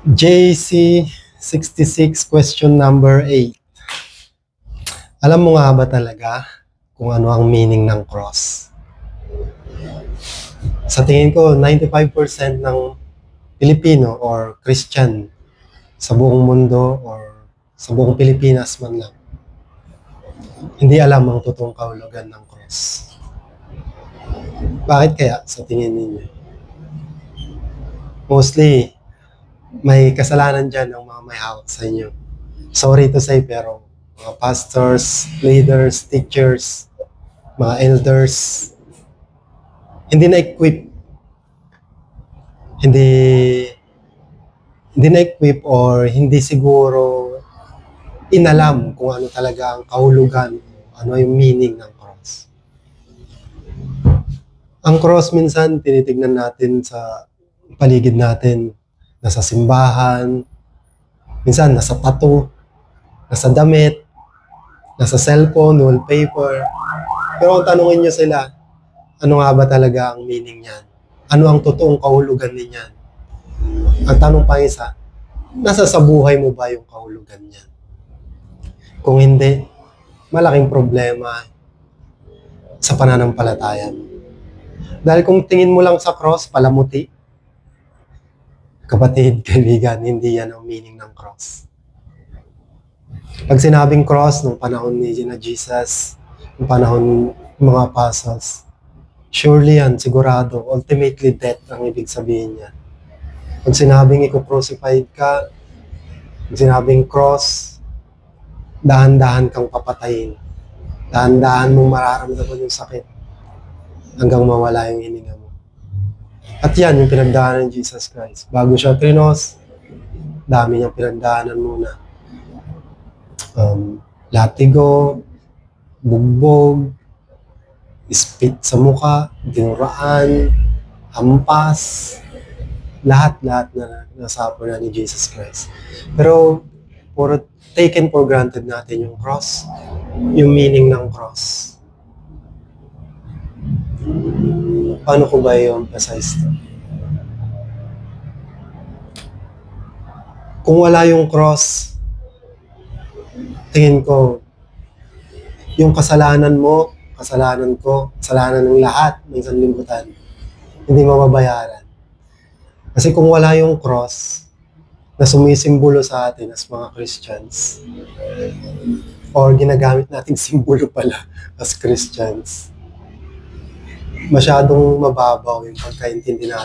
JC 66 question number 8. Alam mo nga ba talaga kung ano ang meaning ng cross? Sa tingin ko, 95% ng Pilipino or Christian sa buong mundo or sa buong Pilipinas man lang, hindi alam ang totoong kahulugan ng cross. Bakit kaya sa tingin ninyo? Mostly, may kasalanan dyan ng mga may hawak sa inyo. Sorry to say, pero mga pastors, leaders, teachers, mga elders, hindi na-equip, hindi na-equip or hindi siguro inalam kung ano talaga ang kahulugan, ano yung meaning ng cross. Ang cross minsan tinitignan natin sa paligid natin, nasa simbahan, minsan nasa tattoo, nasa damit, nasa cellphone, wallpaper. Pero kung tanungin nyo sila, ano nga ba talaga ang meaning niyan? Ano ang totoong kahulugan niyan? Ang tanong pa isa, nasa sa buhay mo ba yung kahulugan niyan? Kung hindi, malaking problema sa pananampalataya mo. Dahil kung tingin mo lang sa cross, palamuti, kapatid, kaibigan, hindi yan ang meaning ng cross. Pag sinabing cross, nung panahon ni Jesus, nung panahon ng mga apostles, surely yan, sigurado, ultimately death ang ibig sabihin niya. Pag sinabing iko-crucified ka, pag sinabing cross, dahan-dahan kang papatayin. Dahan-dahan mong mararamdaman yung sakit hanggang mawala yung hininga mo. At yan yung pinagdaanan ng Jesus Christ. Bago siya krinos, dami niyang pinagdaanan muna. Latigo, bugbog, spit sa muka, dinuraan, hampas, lahat-lahat na nasuffer na ni Jesus Christ. Pero puro taken for granted natin yung cross, yung meaning ng cross. Paano ko ba i-emphasize ito? Kung wala yung cross, tingin ko, yung kasalanan mo, kasalanan ko, kasalanan ng lahat ng sanlibutan, hindi mababayaran. Kasi kung wala yung cross na sumisimbolo sa atin as mga Christians, or ginagamit nating simbolo pala as Christians, masyadong mababaw yung pagkaintindi natin